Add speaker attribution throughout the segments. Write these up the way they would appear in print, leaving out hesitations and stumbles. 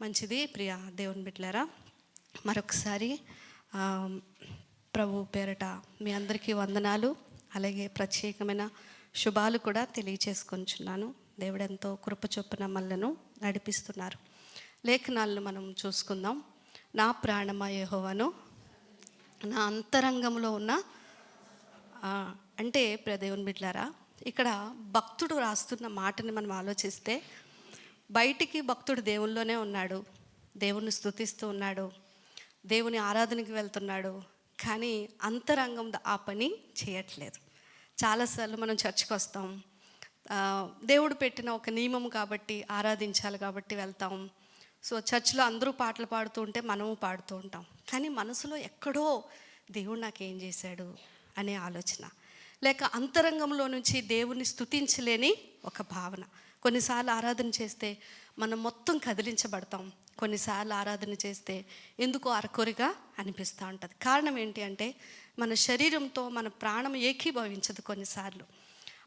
Speaker 1: మంచిది. ప్రియ దేవుని బిడ్డలారా, మరొకసారి ప్రభు పేరట మీ అందరికీ వందనాలు, అలాగే ప్రత్యేకమైన శుభాలు కూడా తెలియచేసుకొంచున్నాను. దేవుడెంతో కృప చొప్పున మనలను నడిపిస్తున్నారు. లేఖనాలను మనం చూసుకుందాం. నా ప్రాణమా యెహోవాను, నా అంతరంగంలో ఉన్న అంటే ప్రియ దేవుని బిడ్డలారా, ఇక్కడ భక్తుడు రాస్తున్న మాటని మనం ఆలోచిస్తే, బయటికి భక్తుడు దేవుల్లోనే ఉన్నాడు, దేవుని స్తుతిస్తూ ఉన్నాడు, దేవుని ఆరాధనకి వెళ్తున్నాడు, కానీ అంతరంగం ఆ పని చేయట్లేదు. చాలాసార్లు మనం చర్చికి వస్తాం, దేవుడు పెట్టిన ఒక నియమం కాబట్టి, ఆరాధించాలి కాబట్టి వెళ్తాం. సో చర్చిలో అందరూ పాటలు పాడుతూ ఉంటే మనము పాడుతూ ఉంటాం, కానీ మనసులో ఎక్కడో దేవుడు నాకేం చేశాడు అనే ఆలోచన, లేక అంతరంగంలో నుంచి దేవుని స్తుతించలేని ఒక భావన. కొన్నిసార్లు ఆరాధన చేస్తే మనం మొత్తం కదిలించబడతాం, కొన్నిసార్లు ఆరాధన చేస్తే ఎందుకో అరకొరిగా అనిపిస్తూ ఉంటుంది. కారణం ఏంటి అంటే, మన శరీరంతో మన ప్రాణం ఏకీభవించదు, కొన్నిసార్లు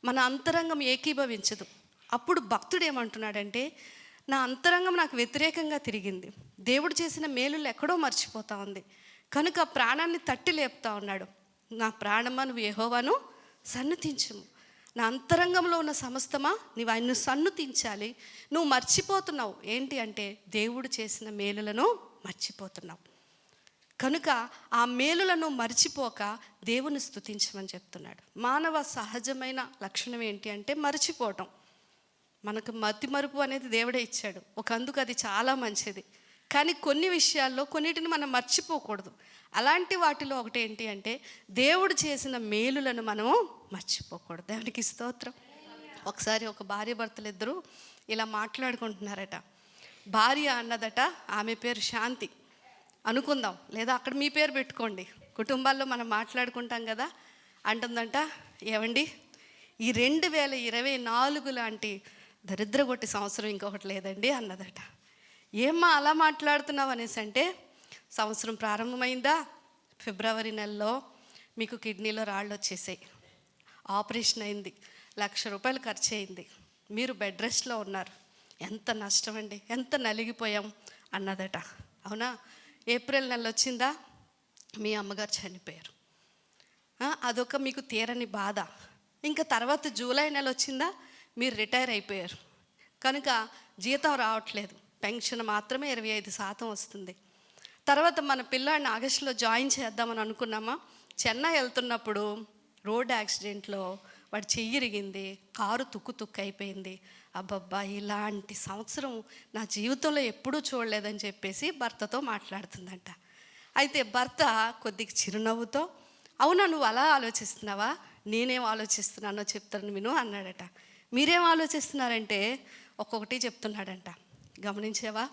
Speaker 1: మన అంతరంగం ఏకీభవించదు. అప్పుడు భక్తుడు ఏమంటున్నాడంటే, నా అంతరంగం నాకు వ్యతిరేకంగా తిరిగింది, దేవుడు చేసిన మేలులు ఎక్కడో మర్చిపోతూ ఉంది, కనుక ప్రాణాన్ని తట్టి లేపుతా ఉన్నాడు. నా ప్రాణమా నువ్వు యెహోవాను సన్నుతించుము, నా అంతరంగంలో ఉన్న సమస్తమా నీవు ఆయన్ను సన్నుతించాలి. నువ్వు మర్చిపోతున్నావు ఏంటి అంటే, దేవుడు చేసిన మేలులను మర్చిపోతున్నావు, కనుక ఆ మేలులను మర్చిపోక దేవుని స్తుతించమని చెప్తున్నాడు. మానవ సహజమైన లక్షణం ఏంటి అంటే మర్చిపోవటం. మనకు మతి మరుపు అనేది దేవుడే ఇచ్చాడు, అందుకు అది చాలా మంచిది. కానీ కొన్ని విషయాల్లో కొన్నిటిని మనం మర్చిపోకూడదు. అలాంటి వాటిలో ఒకటి ఏంటి అంటే, దేవుడు చేసిన మేలులను మనము మర్చిపోకూడదు. దేవునికి స్తోత్రం. ఒకసారి ఒక భార్య భర్తలు ఇద్దరు ఇలా మాట్లాడుకుంటున్నారట. భార్య అన్నదట, ఆమె పేరు శాంతి అనుకుందాం, లేదా అక్కడ మీ పేరు పెట్టుకోండి, కుటుంబాల్లో మనం మాట్లాడుకుంటాం కదా. అంటుందంట, ఏమండి ఈ 2024 లాంటి దరిద్రగొట్టి సంవత్సరం ఇంకొకటి లేదండి అన్నదట. ఏమ్మా అలా మాట్లాడుతున్నావు అనేసి అంటే, సంవత్సరం ప్రారంభమైందా, ఫిబ్రవరి నెలలో మీకు కిడ్నీలో రాళ్ళు వచ్చేసాయి, ఆపరేషన్ అయింది, 1,00,000 రూపాయలు ఖర్చు అయింది, మీరు బెడ్ రెస్ట్లో ఉన్నారు, ఎంత నష్టం అండి, ఎంత నలిగిపోయాం అన్నదట. అవునా, ఏప్రిల్ నెల వచ్చిందా, మీ అమ్మగారు చనిపోయారు, అదొక మీకు తీరని బాధ. ఇంకా తర్వాత జూలై నెల వచ్చిందా, మీరు రిటైర్ అయిపోయారు, కనుక జీతం రావట్లేదు, పెన్షన్ మాత్రమే 25% వస్తుంది. తర్వాత మన పిల్లాడిని ఆగస్టులో జాయిన్ చేద్దామని అనుకున్నామా, చెన్నై వెళ్తున్నప్పుడు రోడ్ యాక్సిడెంట్లో వాడు చెయ్యి ఇరిగింది, కారు తుక్కు అయిపోయింది. అబ్బబ్బా, ఇలాంటి సంవత్సరం నా జీవితంలో ఎప్పుడూ చూడలేదని చెప్పేసి భర్తతో మాట్లాడుతుందంట. అయితే భర్త కొద్దిగా చిరునవ్వుతో, అవునా నువ్వు అలా ఆలోచిస్తున్నావా, నేనేం ఆలోచిస్తున్నానో చెప్తాను విను అన్నాడట. మీరేం ఆలోచిస్తున్నారంటే ఒక్కొక్కటి చెప్తున్నాడంట. గమనించేవా,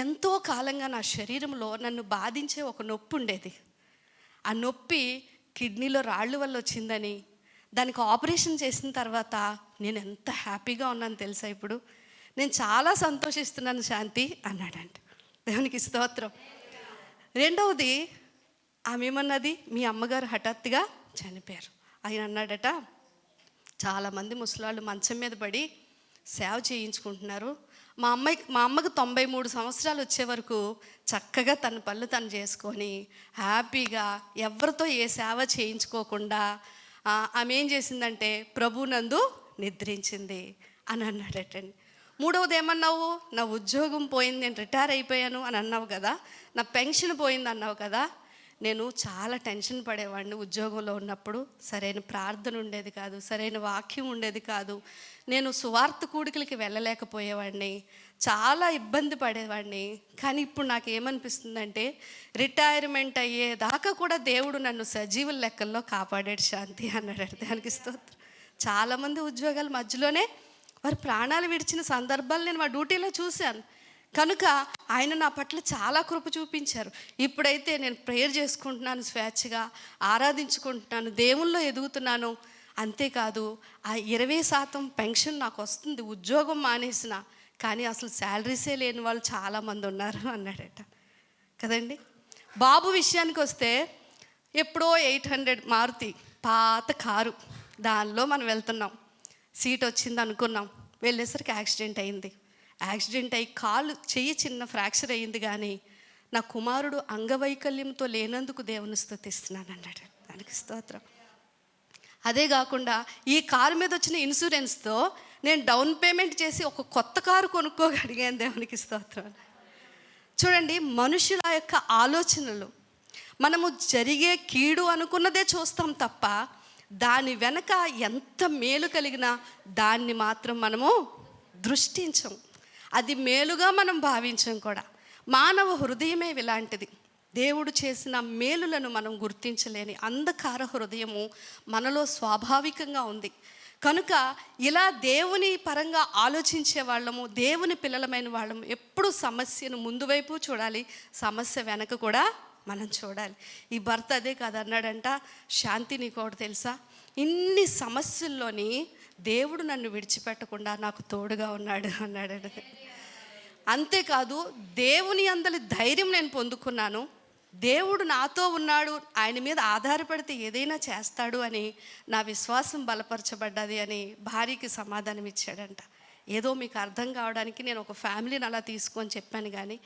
Speaker 1: ఎంతో కాలంగా నా శరీరంలో నన్ను బాధించే ఒక నొప్పి ఉండేది, ఆ నొప్పి కిడ్నీలో రాళ్ళు వల్ల వచ్చిందని, దానికి ఆపరేషన్ చేసిన తర్వాత నేను ఎంత హ్యాపీగా ఉన్నాను తెలుసా, ఇప్పుడు నేను చాలా సంతోషిస్తున్నాను శాంతి అన్నాడంట. దేవునికి స్తోత్రం. రెండవది, ఆమె ఏమన్నది, మీ అమ్మగారు హఠాత్తుగా చనిపోయారు. ఆయన అన్నాడట, చాలామంది ముసలాళ్ళు మంచం మీద పడి సేవ చేయించుకుంటున్నారు, మా అమ్మకు 93 సంవత్సరాలు వచ్చే వరకు చక్కగా తన పనులు తను చేసుకొని హ్యాపీగా ఎవరితో ఏ సేవ చేయించుకోకుండా ఆమె ఏం చేసిందంటే ప్రభునందు నిద్రించింది అని అన్నాడటండి. మూడవది ఏమన్నావు, నా ఉద్యోగం పోయింది, నేను రిటైర్ అయిపోయాను అని అన్నావు కదా, నా పెన్షన్ పోయింది అన్నావు కదా. నేను చాలా టెన్షన్ పడేవాడిని ఉద్యోగంలో ఉన్నప్పుడు, సరైన ప్రార్థన ఉండేది కాదు, సరైన వాక్యం ఉండేది కాదు, నేను సువార్త కూడికలకి వెళ్ళలేకపోయేవాడిని, చాలా ఇబ్బంది పడేవాడిని. కానీ ఇప్పుడు నాకు ఏమనిపిస్తుందంటే, రిటైర్మెంట్ అయ్యేదాకా కూడా దేవుడు నన్ను సజీవుల లెక్కల్లో కాపాడాడు శాంతి అన్నాడు. దానికి స్తోత్రం. చాలామంది ఉద్యోగాల మధ్యలోనే వారి ప్రాణాలు విడిచిన సందర్భాలు నేను మా డ్యూటీలో చూశాను, కనుక ఆయన నా పట్ల చాలా కృప చూపించారు. ఇప్పుడైతే నేను ప్రేయర్ చేసుకుంటున్నాను, స్వేచ్ఛగా ఆరాధించుకుంటున్నాను, దేవుల్లో ఎదుగుతున్నాను. అంతేకాదు, ఆ 20% పెన్షన్ నాకు వస్తుంది, ఉద్యోగం మానేసిన, కానీ అసలు శాలరీసే లేని వాళ్ళు చాలామంది ఉన్నారు అన్నాడట కదండి. బాబు విషయానికి వస్తే, ఎప్పుడో 800 మారుతి పాత కారు, దానిలో మనం వెళ్తున్నాం, సీట్ వచ్చింది అనుకున్నాం, వెళ్ళేసరికి యాక్సిడెంట్ అయింది. యాక్సిడెంట్ అయ్యి చెయ్యి చిన్న ఫ్రాక్చర్ అయ్యింది, కానీ నా కుమారుడు అంగవైకల్యంతో లేనందుకు దేవుని స్తుతిస్తున్నాను అన్నాడు. దానికి స్తోత్రం. అదే కాకుండా ఈ కారు మీద వచ్చిన ఇన్సూరెన్స్తో నేను డౌన్ పేమెంట్ చేసి ఒక కొత్త కారు కొనుక్కోగలిగాను. దేవునికి స్తోత్రం. చూడండి, మనుషుల యొక్క ఆలోచనలు, మనము జరిగే కీడు అనుకున్నదే చూస్తాం తప్ప దాని వెనక ఎంత మేలు కలిగినా దాన్ని మాత్రం మనము దృష్టించం, అది మేలుగా మనం భావించం కూడా. మానవ హృదయమే ఇలాంటిది. దేవుడు చేసిన మేలులను మనం గుర్తించలేని అంధకార హృదయము మనలో స్వాభావికంగా ఉంది. కనుక ఇలా దేవుని పరంగా ఆలోచించే వాళ్ళము, దేవుని పిల్లలమైన వాళ్ళము ఎప్పుడు సమస్యను ముందు వైపు చూడాలి, సమస్య వెనక కూడా మనం చూడాలి. ఈ భర్త అదే కాదు అన్నాడంట, శాంతి నీకు ఒకటి తెలుసా, ఇన్ని సమస్యల్లోని దేవుడు నన్ను విడిచిపెట్టకుండా నాకు తోడుగా ఉన్నాడు అన్నాడు. అంతేకాదు, దేవుని అందలి ధైర్యం నేను పొందుకున్నాను, దేవుడు నాతో ఉన్నాడు, ఆయన మీద ఆధారపడితే ఏదైనా చేస్తాడు అని నా విశ్వాసం బలపరచబడ్డది అని భార్యకి సమాధానం ఇచ్చాడంట. ఏదో మీకు అర్థం కావడానికి నేను ఒక ఫ్యామిలీని అలా తీసుకొని చెప్పాను, కానీ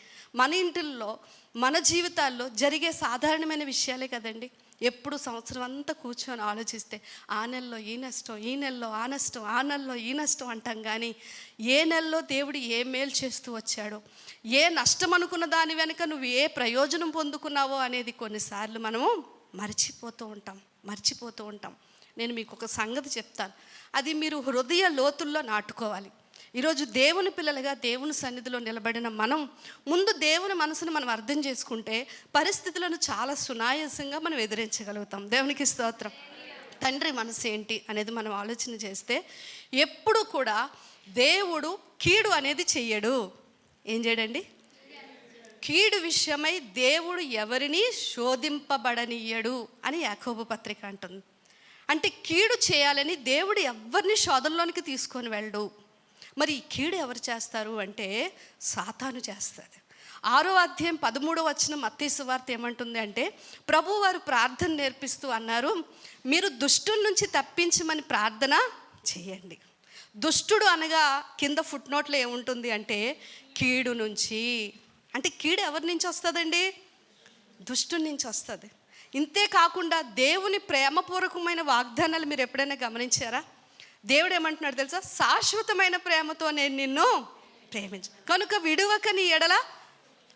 Speaker 1: మన ఇంటిల్లో మన జీవితాల్లో జరిగే సాధారణమైన విషయాలే కదండి. ఎప్పుడు సంవత్సరం అంతా కూర్చొని ఆలోచిస్తే ఆ నెలలో ఈ నష్టం, ఈ నెలలో ఆ నష్టం, ఆ నెలలో ఈ నష్టం అంటాం, కానీ ఏ నెలలో దేవుడు ఏ మేలు చేస్తూ వచ్చాడో, ఏ నష్టం అనుకున్న దాని వెనుక నువ్వు ఏ ప్రయోజనం పొందుకున్నావో అనేది కొన్నిసార్లు మనము మర్చిపోతూ ఉంటాం. నేను మీకు ఒక సంగతి చెప్తాను, అది మీరు హృదయ లోతుల్లో నాటుకోవాలి. ఈరోజు దేవుని పిల్లలుగా దేవుని సన్నిధిలో నిలబడిన మనం ముందు దేవుని మనసును మనం అర్థం చేసుకుంటే పరిస్థితులను చాలా సునాయాసంగా మనం ఎదిరించగలుగుతాం. దేవునికి స్తోత్రం. తండ్రి మనసు ఏంటి అనేది మనం ఆలోచన చేస్తే ఎప్పుడు కూడా దేవుడు కీడు అనేది చెయ్యడు. ఏం చేయడండి? కీడు విషయమై దేవుడు ఎవరిని శోధింపబడనీయడు అని యాకోబు పత్రిక అంటుంది. అంటే కీడు చేయాలని దేవుడు ఎవరిని శోధనలోనికి తీసుకొని వెళ్ళడు. మరి ఈ కీడు ఎవరు చేస్తారు అంటే సాతాను చేస్తుంది. 6వ అధ్యాయం 13వ వచనం మత్తయి సువార్త ఏమంటుంది అంటే, ప్రభువారు ప్రార్థన నేర్పిస్తూ అన్నారు, మీరు దుష్టుడి నుంచి తప్పించమని ప్రార్థన చేయండి. దుష్టుడు అనగా కింద ఫుట్ నోట్లో ఏముంటుంది అంటే కీడు నుంచి. అంటే కీడు ఎవరి నుంచి వస్తుందండి? దుష్టుడి నుంచి వస్తుంది. ఇంతే కాకుండా దేవుని ప్రేమపూర్వకమైన వాగ్దానాలు మీరు ఎప్పుడైనా గమనించారా? దేవుడు ఏమంటున్నాడు తెలుసా? శాశ్వతమైన ప్రేమతో నేను నిన్ను ప్రేమించు కనుక విడువక నీ ఎడల.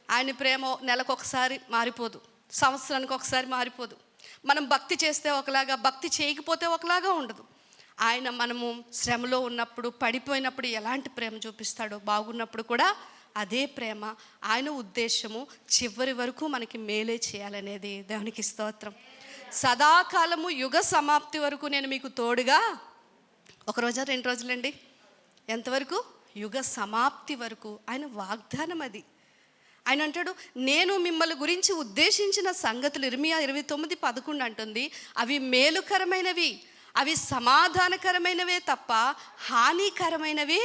Speaker 1: ఆయన ప్రేమ నెలకొకసారి మారిపోదు, సంవత్సరానికి ఒకసారి మారిపోదు. మనం భక్తి చేస్తే ఒకలాగా, భక్తి చేయకపోతే ఒకలాగా ఉండదు. ఆయన మనము శ్రమలో ఉన్నప్పుడు, పడిపోయినప్పుడు ఎలాంటి ప్రేమ చూపిస్తాడో, బాగున్నప్పుడు కూడా అదే ప్రేమ. ఆయన ఉద్దేశము చివరి వరకు మనకి మేలే చేయాలనేది. దేవునికి స్తోత్రం. సదాకాలము యుగ సమాప్తి వరకు నేను మీకు తోడుగా, ఒక రోజా 2 రోజులండి, ఎంతవరకు? యుగ సమాప్తి వరకు ఆయన వాగ్దానం అది. ఆయన అంటాడు, నేను మిమ్మల్ని గురించి ఉద్దేశించిన సంగతులు ఇర్మియా 29:11 అంటుంది, అవి మేలుకరమైనవి, అవి సమాధానకరమైనవే తప్ప హానికరమైనవి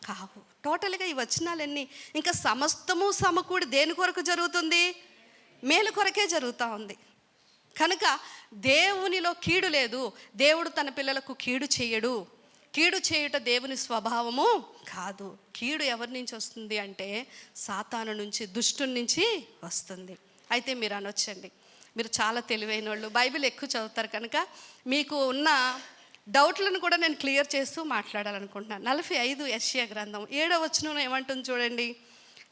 Speaker 1: కావు. టోటల్గా ఈ వచనాలన్నీ ఇంకా సమస్తము సమకూడి దేని కొరకు జరుగుతుంది? మేలు కొరకే జరుగుతూ ఉంది. కనుక దేవునిలో కీడు లేదు. దేవుడు తన పిల్లలకు కీడు చేయడు. కీడు చేయుట దేవుని స్వభావము కాదు. కీడు ఎవరి నుంచి వస్తుంది అంటే సాతాను నుంచి, దుష్టుని నుంచి వస్తుంది. అయితే మీరు అనొచ్చండి, మీరు చాలా తెలివైన వాళ్ళు, బైబిల్ ఎక్కువ చదువుతారు కనుక మీకు ఉన్న డౌట్లను కూడా నేను క్లియర్ చేస్తూ మాట్లాడాలనుకుంటున్నాను. 45 యెషయా గ్రంథం 7వ వచనం ఏమంటుంది చూడండి.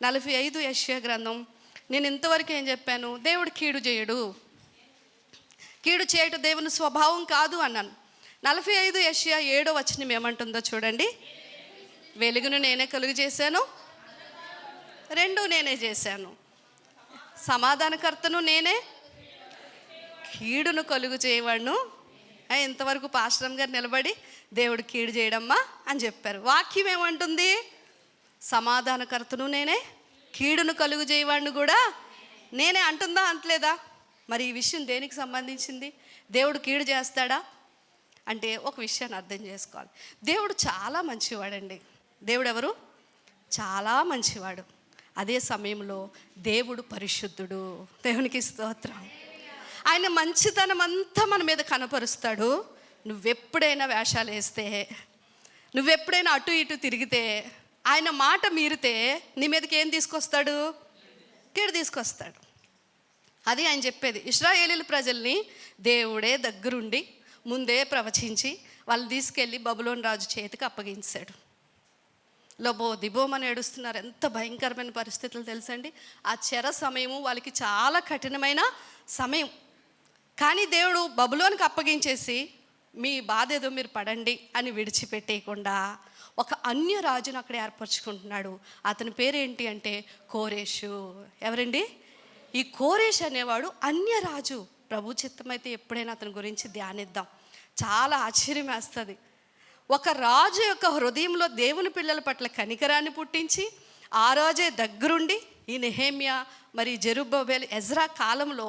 Speaker 1: 45 యెషయా గ్రంథం. నేను ఇంతవరకు ఏం చెప్పాను? దేవుడు కీడు చేయడు, కీడు చేయటం దేవుని స్వభావం కాదు అన్నాను. 45 యెషయా 7వ వచనం ఏమంటుందో చూడండి. వెలుగును నేనే కలుగు చేశాను, రెండు నేనే చేశాను, సమాధానకర్తను నేనే, కీడును కలుగు చేయవాడును. ఇంతవరకు పాస్టర్ గారు నిలబడి దేవుడు కీడు చేయడమ్మా అని చెప్పారు. వాక్యం ఏమంటుంది? సమాధానకర్తను నేనే, కీడును కలుగు చేయవాడిని కూడా నేనే అంటుందా? అంటలేదా? మరి ఈ విషయం దేనికి సంబంధించింది? దేవుడు కీడు చేస్తాడా అంటే ఒక విషయాన్ని అర్థం చేసుకోవాలి. దేవుడు చాలా మంచివాడండి. దేవుడు ఎవరు? చాలా మంచివాడు. అదే సమయంలో దేవుడు పరిశుద్ధుడు. దేవునికి స్తోత్రం. ఆయన మంచితనం అంతా మన మీద కనపరుస్తాడు. నువ్వెప్పుడైనా వేషాలు వేస్తే, నువ్వెప్పుడైనా అటు ఇటు తిరిగితే, ఆయన మాట మీరితే నీ మీదకి ఏం తీసుకొస్తాడు? కీడు తీసుకొస్తాడు. అది ఆయన చెప్పేది. ఇశ్రాయేలీయుల ప్రజల్ని దేవుడే దగ్గరుండి ముందే ప్రవచించి వాళ్ళని తీసుకెళ్ళి బబులోను రాజు చేతికి అప్పగించాడు. లోబో దిబోమని ఏడుస్తున్నారు. ఎంత భయంకరమైన పరిస్థితులు తెలుసండి. ఆ చెర సమయము వాళ్ళకి చాలా కఠినమైన సమయం. కానీ దేవుడు బబులోనికి అప్పగించేసి మీ బాధ ఏదో మీరు పడండి అని విడిచిపెట్టేయకుండా ఒక అన్య రాజును అక్కడ ఏర్పరచుకుంటున్నాడు. అతని పేరేంటి అంటే కోరేషు. ఎవరండి? ఈ కోరేష్ అనేవాడు అన్య రాజు. ప్రభు చిత్తమైతే ఎప్పుడైనా అతని గురించి ధ్యానిద్దాం. చాలా ఆశ్చర్యం వేస్తుంది. ఒక రాజు యొక్క హృదయంలో దేవుని పిల్లల పట్ల కనికరాన్ని పుట్టించి ఆ రాజే దగ్గరుండి ఈ నెహెమ్యా మరి జెరుబ్బబెల్ ఎజ్రా కాలంలో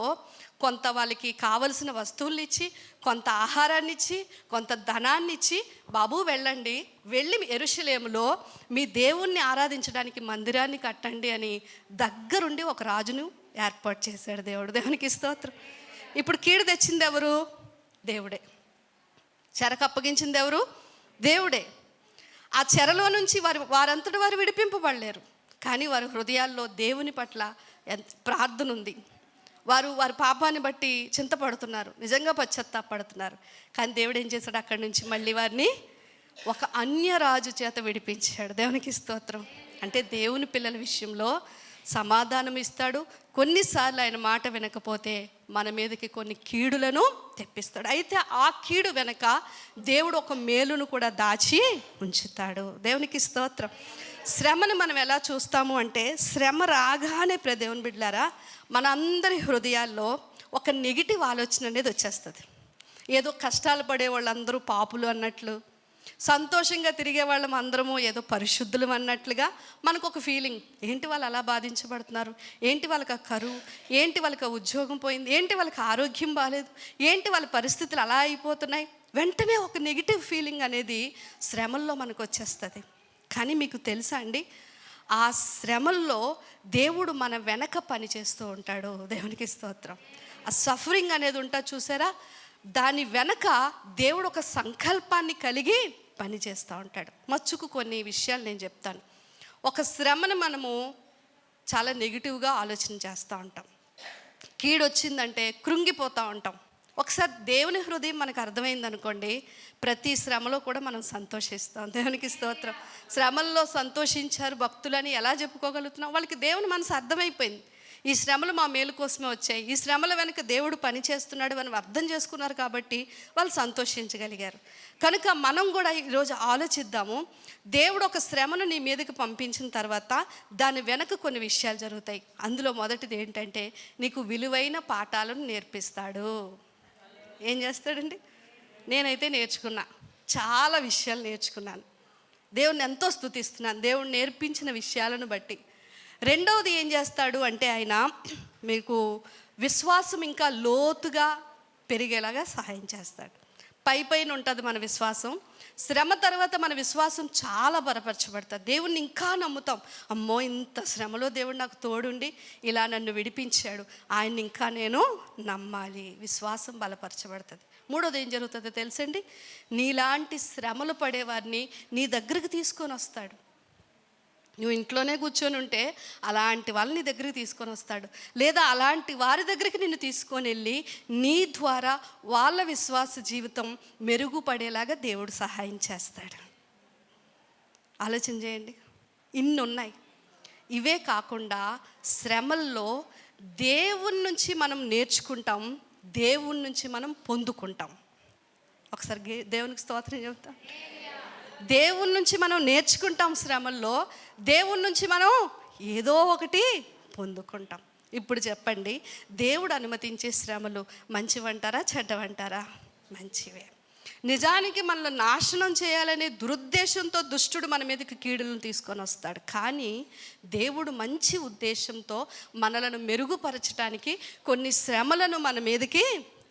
Speaker 1: కొంత వాళ్ళకి కావలసిన వస్తువులు ఇచ్చి, కొంత ఆహారాన్ని ఇచ్చి, కొంత ధనాన్ని ఇచ్చి, బాబు వెళ్ళండి, వెళ్ళి యెరూషలేములో మీ దేవుణ్ణి ఆరాధించడానికి మందిరాన్ని కట్టండి అని దగ్గరుండి ఒక రాజును ఏర్పాటు చేశాడు దేవుడు. దేవునికి స్తోత్రం. ఇప్పుడు కీడు తెచ్చింది ఎవరు? దేవుడే. చెరకు అప్పగించింది ఎవరు? దేవుడే. ఆ చెరలో నుంచి వారంతటి వారు విడిపింపబడలేరు. కానీ వారి హృదయాల్లో దేవుని పట్ల ప్రార్థన ఉంది. వారి పాపాన్ని బట్టి చింతపడుతున్నారు, నిజంగా పశ్చాత్తాపడుతున్నారు. కానీ దేవుడు ఏం చేశాడు? అక్కడి నుంచి మళ్ళీ వారిని ఒక అన్య రాజు చేత విడిపించాడు. దేవునికి స్తోత్రం. అంటే దేవుని పిల్లల విషయంలో సమాధానం ఇస్తాడు. కొన్నిసార్లు ఆయన మాట వినకపోతే మన మీదకి కొన్ని కీడులను తెప్పిస్తాడు. అయితే ఆ కీడు వెనక దేవుడు ఒక మేలును కూడా దాచి ఉంచుతాడు. దేవునికి స్తోత్రం. శ్రమను మనం ఎలా చూస్తాము అంటే, శ్రమ రాగానే దేవుని బిడ్డలారా మన అందరి హృదయాల్లో ఒక నెగిటివ్ ఆలోచన అనేది వచ్చేస్తుంది. ఏదో కష్టాలు పడే వాళ్ళందరూ పాపులు అన్నట్లు, సంతోషంగా తిరిగే వాళ్ళం అందరము ఏదో పరిశుద్ధులు అన్నట్లుగా మనకు ఒక ఫీలింగ్. ఏంటి వాళ్ళు అలా బాధించబడుతున్నారు, ఏంటి వాళ్ళకి కరువు, ఏంటి వాళ్ళకి ఉద్యోగం పోయింది, ఏంటి వాళ్ళకి ఆరోగ్యం బాగాలేదు, ఏంటి వాళ్ళ పరిస్థితులు అలా అయిపోతున్నాయి. వెంటనే ఒక నెగిటివ్ ఫీలింగ్ అనేది శ్రమల్లో మనకు వచ్చేస్తుంది. కానీ మీకు తెలుసా అండి, ఆ శ్రమల్లో దేవుడు మన వెనక పని చేస్తూ ఉంటాడు. దేవునికి స్తోత్రం. ఆ సఫరింగ్ అనేది ఉంటా చూసారా, దాని వెనక దేవుడు ఒక సంకల్పాన్ని కలిగి పని చేస్తూ ఉంటాడు. మచ్చుకు కొన్ని విషయాలు నేను చెప్తాను. ఒక శ్రమను మనము చాలా నెగిటివ్గా ఆలోచన చేస్తూ ఉంటాం. కీడు వచ్చిందంటే కృంగిపోతూ ఉంటాం. ఒకసారి దేవుని హృదయం మనకు అర్థమైంది అనుకోండి, ప్రతి శ్రమలో కూడా మనం సంతోషిస్తాం. దేవునికి స్తోత్రం. శ్రమల్లో సంతోషించారు భక్తులని ఎలా చెప్పుకోగలుగుతున్నాం? వాళ్ళకి దేవుని మనసు అర్థమైపోయింది. ఈ శ్రమలు మా మేలు కోసమే వచ్చాయి, ఈ శ్రమల వెనుక దేవుడు పని చేస్తున్నాడు అని అర్థం చేసుకున్నారు కాబట్టి వాళ్ళు సంతోషించగలిగారు. కనుక మనం కూడా ఈరోజు ఆలోచిద్దాము. దేవుడు ఒక శ్రమను నీ మీదకి పంపించిన తర్వాత దాని వెనక కొన్ని విషయాలు జరుగుతాయి. అందులో మొదటిది ఏంటంటే, నీకు విలువైన పాఠాలను నేర్పిస్తాడు. ఏం చేస్తాడండి? నేనైతే నేర్చుకున్నా, చాలా విషయాలు నేర్చుకున్నాను. దేవుణ్ణి ఎంతో స్తుతిస్తున్నాను దేవుడు నేర్పించిన విషయాలను బట్టి. రెండవది ఏం చేస్తాడు అంటే, ఆయన మీకు విశ్వాసం ఇంకా లోతుగా పెరిగేలాగా సహాయం చేస్తాడు. పైన ఉంటుంది మన విశ్వాసం, శ్రమ తర్వాత మన విశ్వాసం చాలా బలపరచబడుతుంది. దేవుణ్ణి ఇంకా నమ్ముతాం. అమ్మో, ఇంత శ్రమలో దేవుడు నాకు తోడుండి ఇలా నన్ను విడిపించాడు, ఆయన్ని ఇంకా నేను నమ్మాలి. విశ్వాసం బలపరచబడుతుంది. మూడోది ఏం జరుగుతుందో తెలుసండి, నీలాంటి శ్రమలు పడేవారిని నీ దగ్గరికి తీసుకొని వస్తాడు. నువ్వు ఇంట్లోనే కూర్చొని ఉంటే అలాంటి వాళ్ళని నీ దగ్గరికి తీసుకొని వస్తాడు, లేదా అలాంటి వారి దగ్గరికి నిన్ను తీసుకొని వెళ్ళి నీ ద్వారా వాళ్ళ విశ్వాస జీవితం మెరుగుపడేలాగా దేవుడు సహాయం చేస్తాడు. ఆలోచన చేయండి, ఇన్ని ఉన్నాయి. ఇవే కాకుండా శ్రమల్లో దేవుని నుంచి మనం నేర్చుకుంటాం, దేవుని నుంచి మనం పొందుకుంటాం. ఒకసారి దేవునికి స్తోత్రం చెప్తాం. దేవుని నుంచి మనం నేర్చుకుంటాం శ్రమల్లో, దేవుని నుంచి మనం ఏదో ఒకటి పొందుకుంటాం. ఇప్పుడు చెప్పండి, దేవుడు అనుమతించే శ్రమలు మంచివంటారా చెడ్డవంటారా? మంచివే. నిజానికి మనల్ని నాశనం చేయాలనే దురుద్దేశంతో దుష్టుడు మన మీదకి కీడులను తీసుకొని వస్తాడు. కానీ దేవుడు మంచి ఉద్దేశంతో మనలను మెరుగుపరచడానికి కొన్ని శ్రమలను మన మీదకి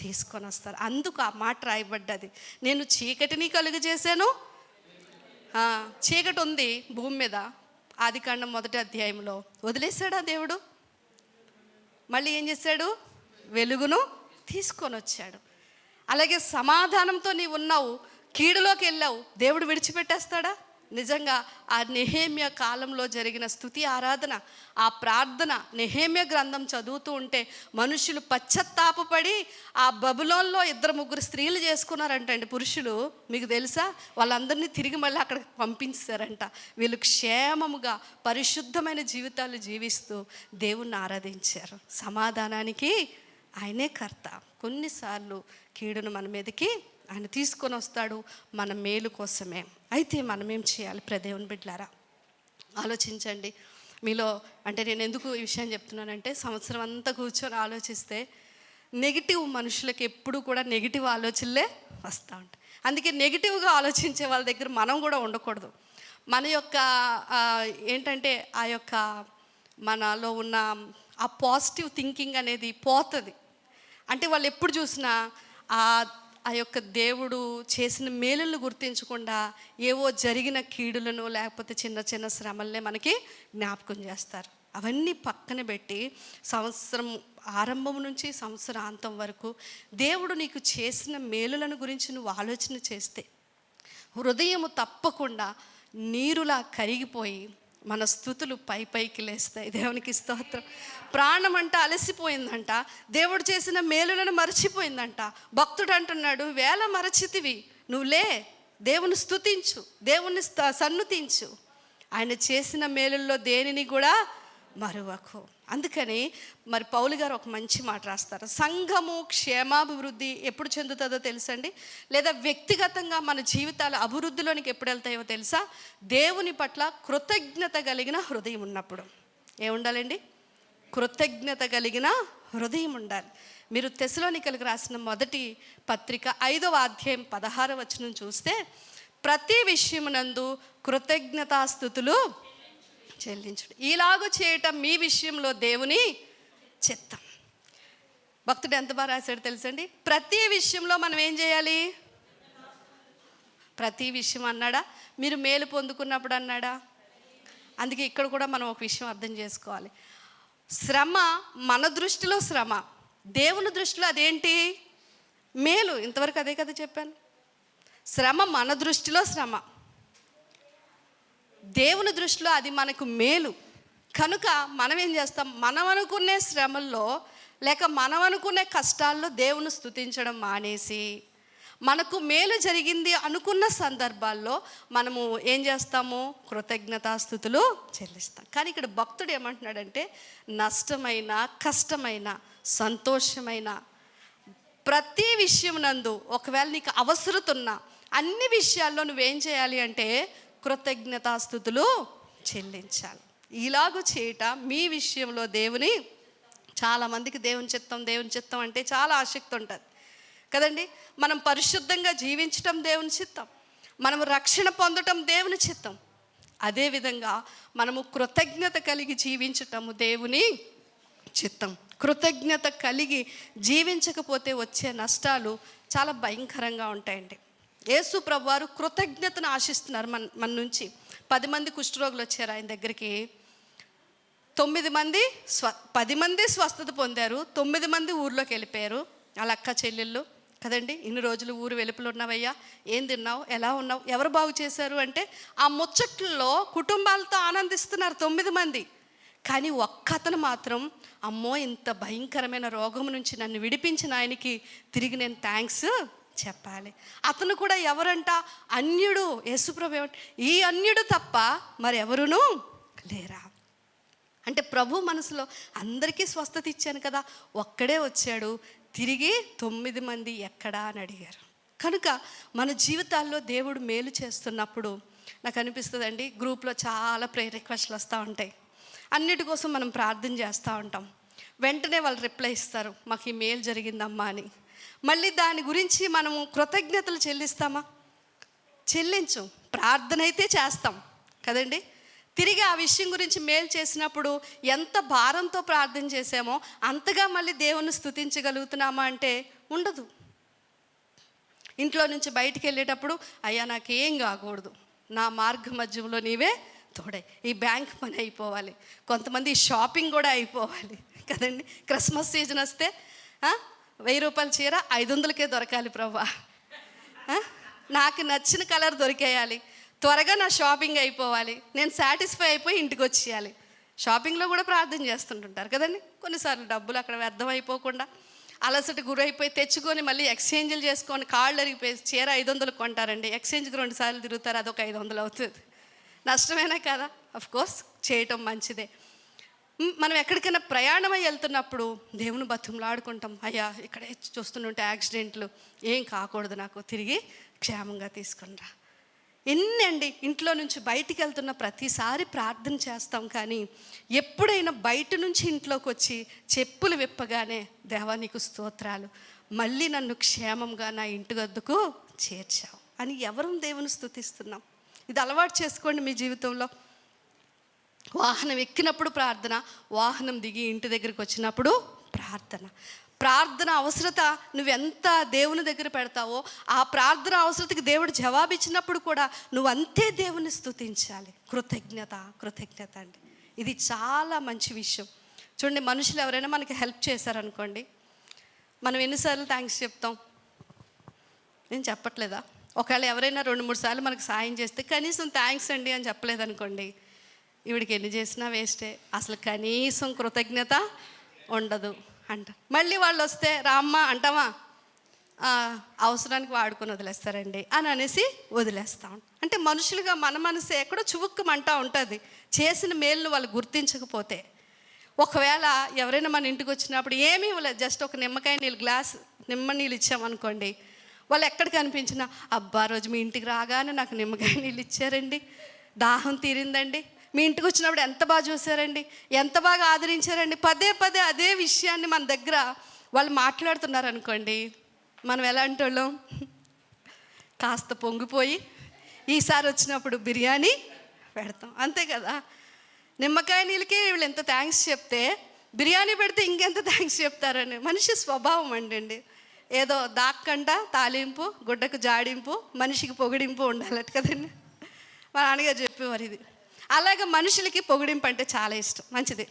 Speaker 1: తీసుకొని వస్తారు. అందుకు ఆ మాట రాయబడ్డది, నేను చీకటిని కలుగజేశాను. చీకటి ఉంది భూమి మీద, ఆదికాండం 1వ అధ్యాయంలో వదిలేశాడా దేవుడు? మళ్ళీ ఏం చేశాడు? వెలుగును తీసుకొని వచ్చాడు. అలాగే సమాధానంతో నీవు ఉన్నావు, కీడులోకి వెళ్ళావు, దేవుడు విడిచిపెట్టేస్తాడా? నిజంగా ఆ నెహెమ్యా కాలంలో జరిగిన స్తుతి ఆరాధన, ఆ ప్రార్థన, నెహెమ్యా గ్రంథం చదువుతూ ఉంటే మనుషులు పశ్చాత్తాపపడి ఆ బబులోన్లో 2-3 స్త్రీలు చేసుకున్నారంటండి పురుషులు. మీకు తెలుసా? వాళ్ళందరినీ తిరిగి మళ్ళీ అక్కడికి పంపించారంట. వీళ్ళు క్షేమముగా పరిశుద్ధమైన జీవితాలు జీవిస్తూ దేవుణ్ణి ఆరాధించారు. సమాధానానికి ఆయనే కర్త. కొన్నిసార్లు కీడును మన మీదకి ఆయన తీసుకొని వస్తాడు, మన మేలు కోసమే. అయితే మనం ఏం చేయాలి? దేవుని బిడ్డలారా, ఆలోచించండి. మీలో అంటే నేను ఎందుకు ఈ విషయం చెప్తున్నానంటే, సంవత్సరం అంతా కూర్చొని ఆలోచిస్తే నెగిటివ్ మనుషులకి ఎప్పుడు కూడా నెగిటివ్ ఆలోచనలే వస్తూ ఉంటాయి. అందుకే నెగిటివ్గా ఆలోచించే వాళ్ళ దగ్గర మనం కూడా ఉండకూడదు. మన యొక్క ఏంటంటే ఆ యొక్క మనలో ఉన్న ఆ పాజిటివ్ థింకింగ్ అనేది పోతుంది. అంటే వాళ్ళు ఎప్పుడు చూసినా ఆ యొక్క దేవుడు చేసిన మేలులను గుర్తించకుండా ఏవో జరిగిన కీడులను లేకపోతే చిన్న చిన్న శ్రమలనే మనకి జ్ఞాపకం చేస్తారు. అవన్నీ పక్కన పెట్టి సంవత్సరం ఆరంభం నుంచి సంవత్సరాంతం వరకు దేవుడు నీకు చేసిన మేలులను గురించి నువ్వు ఆలోచన చేస్తే హృదయము తప్పకుండా నీరులా కరిగిపోయి మన స్తుతులు పైకి లేస్తాయి. దేవునికి స్తోత్రం. ప్రాణం అంట అలసిపోయిందంట, దేవుడు చేసిన మేలులను మరచిపోయిందంట. భక్తుడు అంటున్నాడు, వేళ మరచితివి, నువ్వు లే, దేవుని స్తుతించు, దేవుని సన్నుతించు, ఆయన చేసిన మేలుల్లో దేనిని కూడా మరువకు. అందుకని మరి పౌలు గారు ఒక మంచి మాట రాస్తారు. సంఘము క్షేమాభివృద్ధి ఎప్పుడు చెందుతుందో తెలుసండి, లేదా వ్యక్తిగతంగా మన జీవితాల అభివృద్ధిలోనికి ఎప్పుడు వెళ్తాయో తెలుసా? దేవుని పట్ల కృతజ్ఞత కలిగిన హృదయం ఉన్నప్పుడు. ఏముండాలండి? కృతజ్ఞత కలిగిన హృదయం ఉండాలి. మీరు తెస్సలోనికలకు రాసిన మొదటి పత్రిక 5వ అధ్యాయం 16వ వచనం చూస్తే, ప్రతి విషయమునందు కృతజ్ఞతాస్తుతులు చెల్లించుడు, ఇలాగూ చేయటం మీ విషయంలో దేవుని చిత్తం. భక్తుడు ఎంత బాగా రాశాడు తెలుసండి? ప్రతి విషయంలో మనం ఏం చేయాలి? ప్రతి విషయం అన్నాడా? మీరు మేలు పొందుకున్నప్పుడు అన్నాడా? అందుకే ఇక్కడ కూడా మనం ఒక విషయం అర్థం చేసుకోవాలి. శ్రమ మన దృష్టిలో శ్రమ, దేవుని దృష్టిలో అదేంటి? మేలు. ఇంతవరకు అదే కదా చెప్పాను. శ్రమ మన దృష్టిలో శ్రమ, దేవుని దృష్టిలో అది మనకు మేలు. కనుక మనం ఏం చేస్తాం? మనం అనుకునే శ్రమల్లో లేక మనం అనుకునే కష్టాల్లో దేవుని స్తుతించడం మానేసి, మనకు మేలు జరిగింది అనుకున్న సందర్భాల్లో మనము ఏం చేస్తాము? కృతజ్ఞతాస్తుతులు చెల్లిస్తాం. కానీ ఇక్కడ భక్తుడు ఏమంటున్నాడంటే, నష్టమైన, కష్టమైన, సంతోషమైన ప్రతి విషయం నందు, ఒకవేళ నీకు అవసరత ఉన్న అన్ని విషయాల్లో నువ్వేం చేయాలి అంటే కృతజ్ఞతాస్తుతులు చెల్లించాలి. ఇలాగూ చేయట మీ విషయంలో దేవుని, చాలామందికి దేవుని చిత్తం అంటే చాలా ఆసక్తి ఉంటుంది కదండి. మనం పరిశుద్ధంగా జీవించటం దేవుని చిత్తం, మనము రక్షణ పొందటం దేవుని చిత్తం. అదేవిధంగా మనము కృతజ్ఞత కలిగి జీవించటము దేవుని చిత్తం. కృతజ్ఞత కలిగి జీవించకపోతే వచ్చే నష్టాలు చాలా భయంకరంగా ఉంటాయండి. యేసు ప్రభువారు కృతజ్ఞతను ఆశిస్తున్నారు మన నుంచి. 10 మంది కుష్ఠరోగులు వచ్చారు ఆయన దగ్గరికి. 10 మంది స్వస్థత పొందారు, 9 మంది ఊర్లోకి వెళ్ళిపోయారు. వాళ్ళ అక్క చెల్లెళ్ళు కదండి. ఇన్ని రోజులు ఊరు వెలుపలు ఉన్నావయ్యా, ఏం తిన్నావు, ఎలా ఉన్నావు, ఎవరు బాగు చేశారు అంటే ఆ ముచ్చట్లలో కుటుంబాలతో ఆనందిస్తున్నారు 9 మంది. కానీ ఒక్కతను మాత్రం, అమ్మో ఇంత భయంకరమైన రోగం నుంచి నన్ను విడిపించిన ఆయనకి తిరిగి నేను థ్యాంక్స్ చెప్పాలి. అతను కూడా ఎవరంట? అన్యుడు. యేసుప్రభు ఏమంట? ఈ అన్యుడు తప్ప మరి ఎవరునూ లేరా అంటే, ప్రభు మనసులో అందరికీ స్వస్థత ఇచ్చాను కదా, ఒక్కడే వచ్చాడు, తిరిగి 9 మంది ఎక్కడా అని అడిగారు. కనుక మన జీవితాల్లో దేవుడు మేలు చేస్తున్నప్పుడు నాకు అనిపిస్తుందండి, గ్రూప్లో చాలా ప్రేయర్ రిక్వెస్ట్లు వస్తూ ఉంటాయి. అన్నిటి కోసం మనం ప్రార్థన చేస్తూ ఉంటాం. వెంటనే వాళ్ళు రిప్లై ఇస్తారు, మాకు ఈ మేలు జరిగిందమ్మా అని. మళ్ళీ దాని గురించి మనము కృతజ్ఞతలు చెల్లిస్తామా? చెల్లించు. ప్రార్థన అయితే చేస్తాం కదండి. తిరిగి ఆ విషయం గురించి మేలు చేసినప్పుడు ఎంత భారంతో ప్రార్థన చేసామో అంతగా మళ్ళీ దేవుని స్తుతించగలుగుతున్నామా అంటే ఉండదు. ఇంట్లో నుంచి బయటికి వెళ్ళేటప్పుడు, అయ్యా నాకేం కాకూడదు, నా మార్గ మధ్యంలో నీవే తోడే, ఈ బ్యాంక్ పని అయిపోవాలి, కొంతమంది షాపింగ్ కూడా అయిపోవాలి కదండి. క్రిస్మస్ సీజన్ వస్తే 1000 రూపాయల చీర 500కే దొరకాలి ప్రభా, నాకు నచ్చిన కలర్ దొరికేయాలి, త్వరగా నా షాపింగ్ అయిపోవాలి, నేను సాటిస్ఫై అయిపోయి ఇంటికి వచ్చేయాలి. షాపింగ్లో కూడా ప్రార్థన చేస్తుంటుంటారు కదండి. కొన్నిసార్లు డబ్బులు అక్కడ వ్యర్థం అయిపోకుండా అలసట గురైపోయి తెచ్చుకొని మళ్ళీ ఎక్స్చేంజ్లు చేసుకొని కాళ్ళు అరిగిపోయి చీర 500 కొంటారండి, ఎక్స్చేంజ్కి 2 సార్లు తిరుగుతారు, అదొక 500 అవుతుంది. నష్టమేనా కదా? కోర్స్ చేయటం మంచిదే. మనం ఎక్కడికైనా ప్రయాణమై వెళ్తున్నప్పుడు దేవుని బతుకులాడుకుంటాం, అయ్యా ఇక్కడే చూస్తుంటే యాక్సిడెంట్లు ఏం కాకూడదు, నాకు తిరిగి క్షేమంగా తీసుకునిరా. ఎన్ని అండి, ఇంట్లో నుంచి బయటికి వెళ్తున్న ప్రతిసారి ప్రార్థన చేస్తాం, కానీ ఎప్పుడైనా బయట నుంచి ఇంట్లోకి వచ్చి చెప్పులు విప్పగానే దేవా నీకు స్తోత్రాలు, మళ్ళీ నన్ను క్షేమంగా నా ఇంటి వద్దకు చేర్చావు అని ఎవరు దేవుని స్తుతిస్తున్నాం? ఇది అలవాటు చేసుకోండి మీ జీవితంలో. వాహనం ఎక్కినప్పుడు ప్రార్థన, వాహనం దిగి ఇంటి దగ్గరికి వచ్చినప్పుడు ప్రార్థన. ప్రార్థన అవసరత నువ్వెంత దేవుని దగ్గర పెడతావో ఆ ప్రార్థన అవసరతకి దేవుడు జవాబు ఇచ్చినప్పుడు కూడా నువ్వు అంతే దేవుని స్తుతించాలి. కృతజ్ఞత అండి, ఇది చాలా మంచి విషయం. చూడండి, మనుషులు ఎవరైనా మనకి హెల్ప్ చేశారనుకోండి, మనం ఎన్నిసార్లు థ్యాంక్స్ చెప్తాం? నేను చెప్పట్లేదా? ఒకవేళ ఎవరైనా 2-3 సార్లు మనకు సాయం చేస్తే కనీసం థ్యాంక్స్ అండి అని చెప్పలేదనుకోండి, ఈవిడికి ఎన్ని చేసినా వేస్టే, అసలు కనీసం కృతజ్ఞత ఉండదు అంట. మళ్ళీ వాళ్ళు వస్తే రామ్మ అంటావా, అవసరానికి వాడుకొని వదిలేస్తారండి అని అనేసి వదిలేస్తాం. అంటే మనుషులుగా మన మనసు ఎక్కడో చువుక్కమంటా ఉంటుంది చేసిన మేలును వాళ్ళు గుర్తించకపోతే. ఒకవేళ ఎవరైనా మన ఇంటికి వచ్చినప్పుడు ఏమీ ఇవ్వలేదు, జస్ట్ ఒక నిమ్మకాయ నీళ్ళు, గ్లాస్ నిమ్మ నీళ్ళు ఇచ్చామనుకోండి, వాళ్ళు ఎక్కడికి అనిపించినా అబ్బా రోజు మీ ఇంటికి రాగానే నాకు నిమ్మకాయ నీళ్ళు ఇచ్చారండి, దాహం తీరిందండి, మీ ఇంటికి వచ్చినప్పుడు ఎంత బాగా చూసారండి, ఎంత బాగా ఆదరించారండి, పదే అదే విషయాన్ని మన దగ్గర వాళ్ళు మాట్లాడుతున్నారు అనుకోండి, మనం ఎలాంటి వాళ్ళం? కాస్త పొంగిపోయి ఈసారి వచ్చినప్పుడు బిర్యానీ పెడతాం, అంతే కదా. నిమ్మకాయ నీళ్ళకి వీళ్ళు ఎంత థ్యాంక్స్ చెప్తే బిర్యానీ పెడితే ఇంకెంత థ్యాంక్స్ చెప్తారని మనిషి స్వభావం అండి. ఏదో దాక్కంట తాలింపు, గుడ్డకు జాడింపు, మనిషికి పొగిడింపు ఉండాలట కదండి. మా నాన్నగారు చెప్పేవారు ఇది. అలాగే మనుషులకి పొగిడింపు అంటే చాలా ఇష్టం, మంచిది.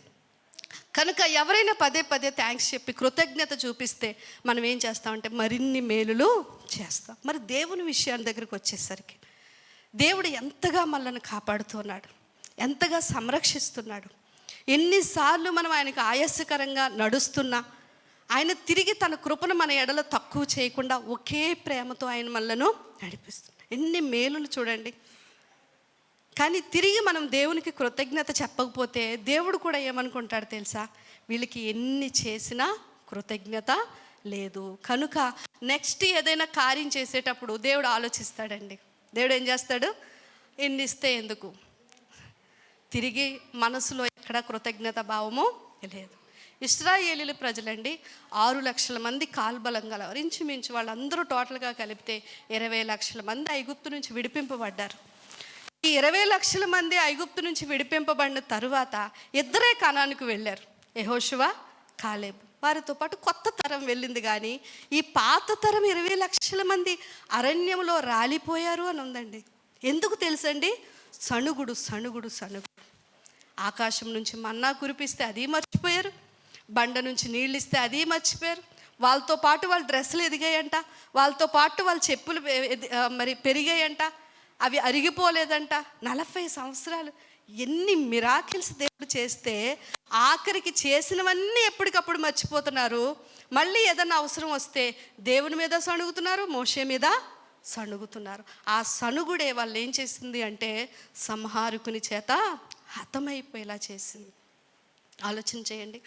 Speaker 1: కనుక ఎవరైనా పదే థ్యాంక్స్ చెప్పి కృతజ్ఞత చూపిస్తే మనం ఏం చేస్తామంటే మరిన్ని మేలులు చేస్తాం. మరి దేవుని విషయాల దగ్గరికి వచ్చేసరికి దేవుడు ఎంతగా మనల్ని కాపాడుతున్నాడు, ఎంతగా సంరక్షిస్తున్నాడు. ఎన్నిసార్లు మనం ఆయనకు ఆయాసకరంగా నడుస్తున్నా ఆయన తిరిగి తన కృపను మన ఎడలో తక్కువ చేయకుండా ఒకే ప్రేమతో ఆయన మనలను నడిపిస్తున్నాడు. ఎన్ని మేలులు చూడండి. కానీ తిరిగి మనం దేవునికి కృతజ్ఞత చెప్పకపోతే దేవుడు కూడా ఏమనుకుంటాడు తెలుసా? వీళ్ళకి ఎన్ని చేసినా కృతజ్ఞత లేదు. కనుక నెక్స్ట్ ఏదైనా కార్యం చేసేటప్పుడు దేవుడు ఆలోచిస్తాడండి. దేవుడు ఏం చేస్తాడు? ఎన్ని ఇస్తే ఎందుకు, తిరిగి మనసులో ఎక్కడ కృతజ్ఞత భావము లేదు. ఇశ్రాయేలీల ప్రజలండి 6 లక్షల మంది కాల్బలం గలవారు, ఇంచుమించు వాళ్ళందరూ టోటల్గా కలిపితే 20 లక్షల మంది ఐగుప్తు నుంచి విడిపింపబడ్డారు. ఈ 20 లక్షల మంది ఐగుప్తు నుంచి విడిపింపబడిన తరువాత ఇద్దరే కనానుకు వెళ్ళారు, యెహోషువ, కాలేబు. వారితో పాటు కొత్త తరం వెళ్ళింది, కానీ ఈ పాత తరం 20 లక్షల మంది అరణ్యంలో రాలిపోయారు అని ఉందండి. ఎందుకు తెలుసండి? సణుగుడు. ఆకాశం నుంచి మన్నా కురిపిస్తే అది మర్చిపోయారు, బండ నుంచి నీళ్ళు ఇస్తే అది మర్చిపోయారు. వాళ్ళతో పాటు వాళ్ళ డ్రెస్సులు ఎదిగాయంట, వాళ్ళతో పాటు వాళ్ళ చెప్పులు మరి పెరిగాయంట, అవి అరిగిపోలేదంట. 40 సంవత్సరాలు ఎన్ని మిరాకిల్స్ దేవుడు చేస్తే ఆఖరికి చేసినవన్నీ ఎప్పటికప్పుడు మర్చిపోతున్నారు. మళ్ళీ ఏదైనా అవసరం వస్తే దేవుని మీద సణుగుతున్నారు, మోషే మీద సణుగుతున్నారు. ఆ సణుగుడే వాళ్ళు ఏం చేసింది అంటే సంహారకుని చేత హతమైపోయేలా చేసింది. ఆలోచన చేయండి.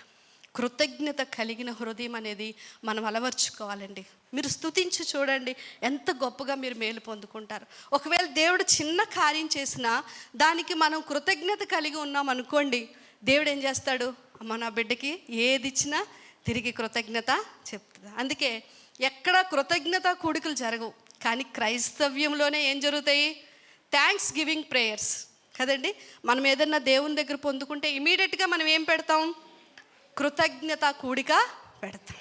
Speaker 1: కృతజ్ఞత కలిగిన హృదయం అనేది మనం అలవర్చుకోవాలండి. మీరు స్తుతించి చూడండి, ఎంత గొప్పగా మీరు మేలు పొందుకుంటారు. ఒకవేళ దేవుడు చిన్న కార్యం చేసినా దానికి మనం కృతజ్ఞత కలిగి ఉన్నాం అనుకోండి, దేవుడు ఏం చేస్తాడు? అమ్మ నా బిడ్డకి ఏది ఇచ్చినా తిరిగి కృతజ్ఞత చెప్తుంది. అందుకే ఎక్కడ కృతజ్ఞత కూడికలు జరగవు, కానీ క్రైస్తవ్యంలోనే ఏం జరుగుతాయి? థ్యాంక్స్ గివింగ్ ప్రేయర్స్ కదండి. మనం ఏదన్నా దేవుని దగ్గర పొందుకుంటే ఇమీడియట్గా మనం ఏం పెడతాం? కృతజ్ఞత కూడిక పెడతాం.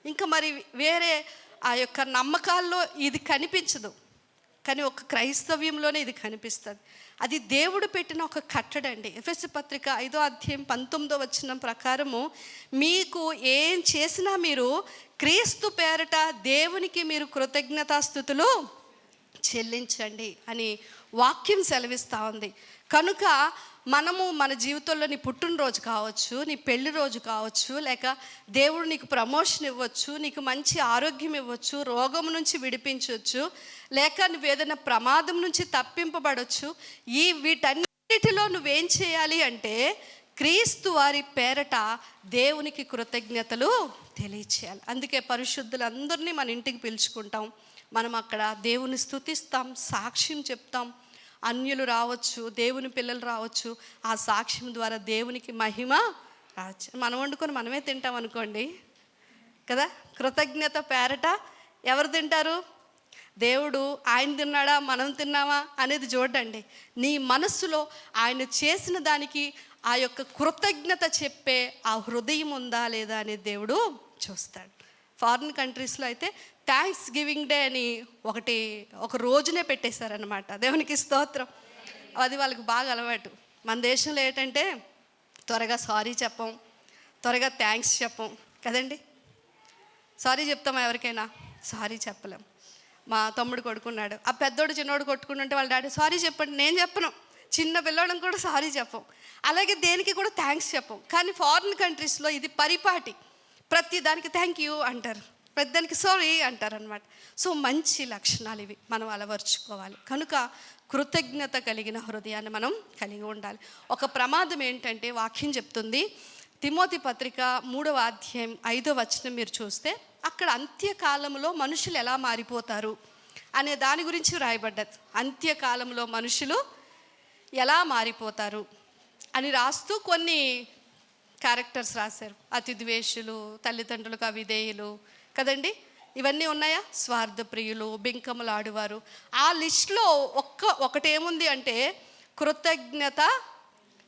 Speaker 1: ఇంకా మరి వేరే ఆ యొక్క నమ్మకాల్లో ఇది కనిపించదు, కానీ ఒక క్రైస్తవ్యంలోనే ఇది కనిపిస్తుంది. అది దేవుడు పెట్టిన ఒక కట్టడండి. ఎఫెసీ పత్రిక 5వ అధ్యాయం 19వ వచనం ప్రకారము, మీకు ఏం చేసినా మీరు క్రీస్తు పేరట దేవునికి మీరు కృతజ్ఞతాస్తుతులు చెల్లించండి అని వాక్యం సెలవిస్తూ ఉంది. కనుక మనము మన జీవితంలో నీ పుట్టినరోజు కావచ్చు, నీ పెళ్లి రోజు కావచ్చు, లేక దేవుడు నీకు ప్రమోషన్ ఇవ్వచ్చు, నీకు మంచి ఆరోగ్యం ఇవ్వచ్చు, రోగం నుంచి విడిపించవచ్చు, లేక నువ్వు ఏదైనా ప్రమాదం నుంచి తప్పింపబడవచ్చు. వీటన్నిటిలో నువ్వేం చేయాలి అంటే క్రీస్తు వారి పేరట దేవునికి కృతజ్ఞతలు తెలియచేయాలి. అందుకే పరిశుద్ధులందరినీ మన ఇంటికి పిలుచుకుంటాం. మనం అక్కడ దేవుని స్తుతిస్తాం, సాక్ష్యం చెప్తాం. అన్యులు రావచ్చు, దేవుని పిల్లలు రావచ్చు. ఆ సాక్ష్యం ద్వారా దేవునికి మహిమ రావచ్చు. మనం వండుకొని మనమే తింటాం అనుకోండి కదా. కృతజ్ఞత పేరట ఎవరు తింటారు? దేవుడు ఆయన తిన్నాడా మనం తిన్నామా అనేది చూడండి. నీ మనస్సులో ఆయన చేసిన దానికి ఆ యొక్క కృతజ్ఞత చెప్పే ఆ హృదయం ఉందా లేదా అనేది దేవుడు చూస్తాడు. ఫారిన్ కంట్రీస్లో అయితే థ్యాంక్స్ గివింగ్ డే అని ఒక రోజునే పెట్టేశారనమాట. దేవునికి స్తోత్రం. అది వాళ్ళకి బాగా అలవాటు. మన దేశంలో ఏంటంటే త్వరగా సారీ చెప్పం, త్వరగా థ్యాంక్స్ చెప్పం కదండి. సారీ చెప్తామా ఎవరికైనా? సారీ చెప్పలేం. మా తమ్ముడు కొడుకున్నాడు, ఆ పెద్దోడు చిన్నోడు కొట్టుకుంటుంటే వాళ్ళ డాడీ సారీ చెప్పండి. నేను చెప్పను, చిన్న పిల్లడం కూడా సారీ చెప్పం. అలాగే దేనికి కూడా థ్యాంక్స్ చెప్పం. కానీ ఫారిన్ కంట్రీస్లో ఇది పరిపాటి. ప్రతి దానికి థ్యాంక్ యూ అంటారు, ప్రతి దానికి సారీ అంటారు అనమాట. సో మంచి లక్షణాలు ఇవి మనం అలవర్చుకోవాలి. కనుక కృతజ్ఞత కలిగిన హృదయాన్ని మనం కలిగి ఉండాలి. ఒక ప్రమాదం ఏంటంటే వాక్యం చెప్తుంది, తిమోతి పత్రిక 3వ అధ్యాయం 5వ వచనం మీరు చూస్తే అక్కడ అంత్యకాలంలో మనుషులు ఎలా మారిపోతారు అనే దాని గురించి రాయబడ్డది. అంత్యకాలంలో మనుషులు ఎలా మారిపోతారు అని రాస్తూ కొన్ని క్యారెక్టర్స్ రాశారు. అతిద్వేషులు, తల్లిదండ్రులకు అవిధేయులు కదండి, ఇవన్నీ ఉన్నాయా? స్వార్థప్రియులు, బింకములు ఆడువారు. ఆ లిస్టులో ఒకటేముంది అంటే కృతజ్ఞత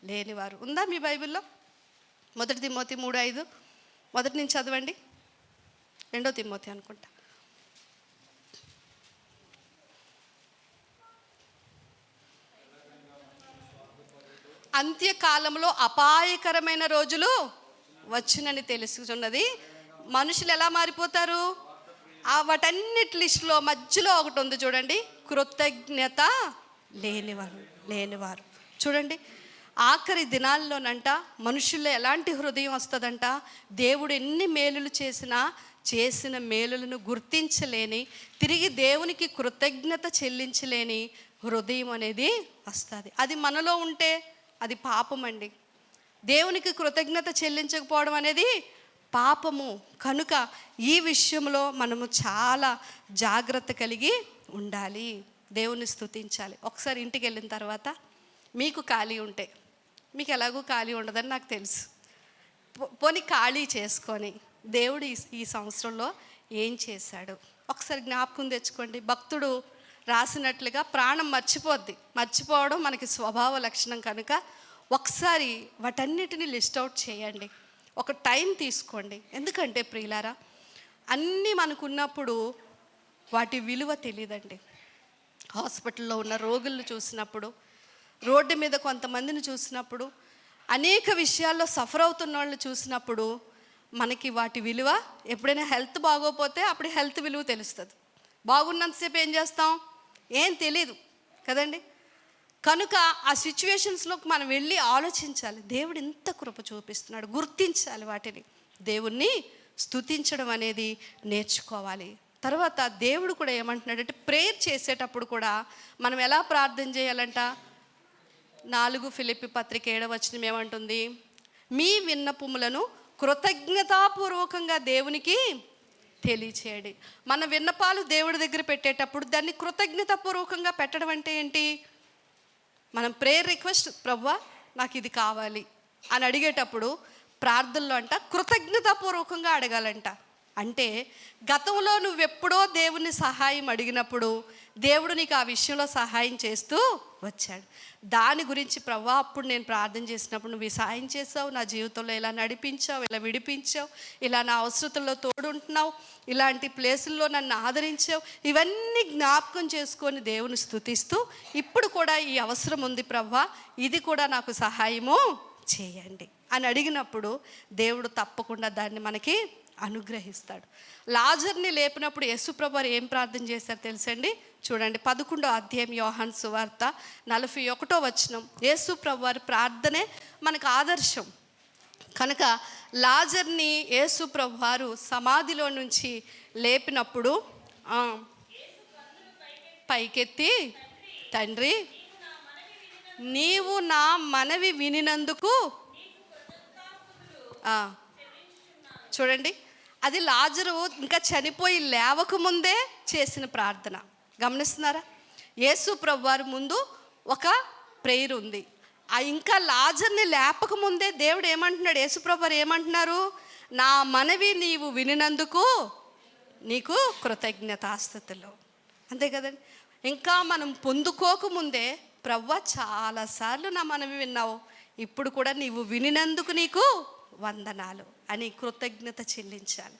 Speaker 1: లేనివారు. ఉందా మీ బైబిల్లో? 1 తిమోతి 3:5 మొదటి నుంచి చదవండి. 2 తిమోతి అనుకుంటా. అంత్యకాలంలో అపాయకరమైన రోజులు వచ్చునని తెలుసుకున్నది. మనుషులు ఎలా మారిపోతారు? వాటన్నిటి లిస్టులో మధ్యలో ఒకటి ఉంది చూడండి, కృతజ్ఞత లేనివారు. చూడండి, ఆఖరి దినాల్లోనంట మనుషుల్లో ఎలాంటి హృదయం వస్తుందంట, దేవుడు ఎన్ని మేలులు చేసిన మేలులను గుర్తించలేని, తిరిగి దేవునికి కృతజ్ఞత చెల్లించలేని హృదయం అనేది వస్తుంది. అది మనలో ఉంటే అది పాపం అండి. దేవునికి కృతజ్ఞత చెల్లించకపోవడం అనేది పాపము. కనుక ఈ విషయంలో మనము చాలా జాగ్రత్త కలిగి ఉండాలి, దేవుని స్తుతించాలి. ఒకసారి ఇంటికి వెళ్ళిన తర్వాత మీకు ఖాళీ ఉంటే, మీకు ఎలాగూ ఖాళీ ఉండదని నాకు తెలుసు, పోనీ ఖాళీ చేసుకొని దేవుడు ఈ సంవత్సరంలో ఏం చేశాడు ఒకసారి జ్ఞాపకం తెచ్చుకోండి. భక్తుడు రాసినట్లుగా ప్రాణం మర్చిపోవడం మనకి స్వభావ లక్షణం. కనుక ఒకసారి వాటన్నిటిని లిస్ట్ అవుట్ చేయండి, ఒక టైం తీసుకోండి. ఎందుకంటే ప్రియులారా, అన్నీ మనకున్నప్పుడు వాటి విలువ తెలియదండి. హాస్పిటల్లో ఉన్న రోగులను చూసినప్పుడు, రోడ్డు మీద కొంతమందిని చూసినప్పుడు, అనేక విషయాల్లో సఫర్ అవుతున్న వాళ్ళని చూసినప్పుడు మనకి వాటి విలువ, ఎప్పుడైనా హెల్త్ బాగోపోతే అప్పుడు హెల్త్ విలువ తెలుస్తుంది. బాగున్నంతసేపు ఏం చేస్తాం? ఏం తెలీదు కదండి. కనుక ఆ సిచ్యువేషన్స్లోకి మనం వెళ్ళి ఆలోచించాలి, దేవుడు ఇంత కృప చూపిస్తున్నాడు, గుర్తించాలి వాటిని. దేవుణ్ణి స్తుతించడం అనేది నేర్చుకోవాలి. తర్వాత దేవుడు కూడా ఏమంటున్నాడంటే, ప్రేయర్ చేసేటప్పుడు కూడా మనం ఎలా ప్రార్థన చేయాలంట? 4 ఫిలిప్పీ పత్రిక 7వ వచనం ఏమంటుంది? మీ విన్నపములను కృతజ్ఞతాపూర్వకంగా దేవునికి తెలియచేయండి. మన విన్నపాలు దేవుడి దగ్గర పెట్టేటప్పుడు దాన్ని కృతజ్ఞతాపూర్వకంగా పెట్టడం అంటే ఏంటి? మనం ప్రేయర్ రిక్వెస్ట్, ప్రభువా నాకు ఇది కావాలి అని అడిగేటప్పుడు ప్రార్థనలో అంట కృతజ్ఞతాపూర్వకంగా అడగాలంట. అంటే గతంలో నువ్వెప్పుడో దేవుని సహాయం అడిగినప్పుడు దేవుడు నీకు ఆ విషయంలో సహాయం చేస్తూ వచ్చాడు. దాని గురించి ప్రభువా అప్పుడు నేను ప్రార్థన చేసినప్పుడు నువ్వు సహాయం చేసావు, నా జీవితంలో ఇలా నడిపించావు, ఇలా విడిపించావు, ఇలా నా అవసరతల్లో తోడుంటున్నావు, ఇలాంటి ప్లేసుల్లో నన్ను ఆదరించావు, ఇవన్నీ జ్ఞాపకం చేసుకొని దేవుని స్తుతిస్తూ ఇప్పుడు కూడా ఈ అవసరం ఉంది ప్రభువా, ఇది కూడా నాకు సహాయము చేయండి అని అడిగినప్పుడు దేవుడు తప్పకుండా దాన్ని మనకి అనుగ్రహిస్తాడు. లాజర్ని లేపినప్పుడు యేసుప్రభు వారు ఏం ప్రార్థన చేశారు తెలుసండి? చూడండి 11వ అధ్యాయం యోహాను సువార్త 41వ వచనం. యేసుప్రభు వారి ప్రార్థనే మనకు ఆదర్శం. కనుక లాజర్ని యేసుప్రభు వారు సమాధిలో నుంచి లేపినప్పుడు పైకెత్తి, తండ్రి నీవు నా మనవి వినినందుకు, చూడండి అది లాజరు ఇంకా చనిపోయి లేవకముందే చేసిన ప్రార్థన. గమనిస్తున్నారా? యేసు ప్రభువారి ముందు ఒక ప్రేయర్ ఉంది. ఇంకా లాజర్ని లేపకముందే దేవుడు ఏమంటున్నాడు? యేసు ప్రభువారు ఏమంటున్నారు? నా మనవి నీవు వినినందుకు నీకు కృతజ్ఞతాస్తుతులు. అంతే కదండి. ఇంకా మనం పొందుకోకముందే ప్రభువా చాలాసార్లు నా మనవి విన్నావు, ఇప్పుడు కూడా నీవు వినినందుకు నీకు వందనాలు అని కృతజ్ఞత చెల్లించాలి.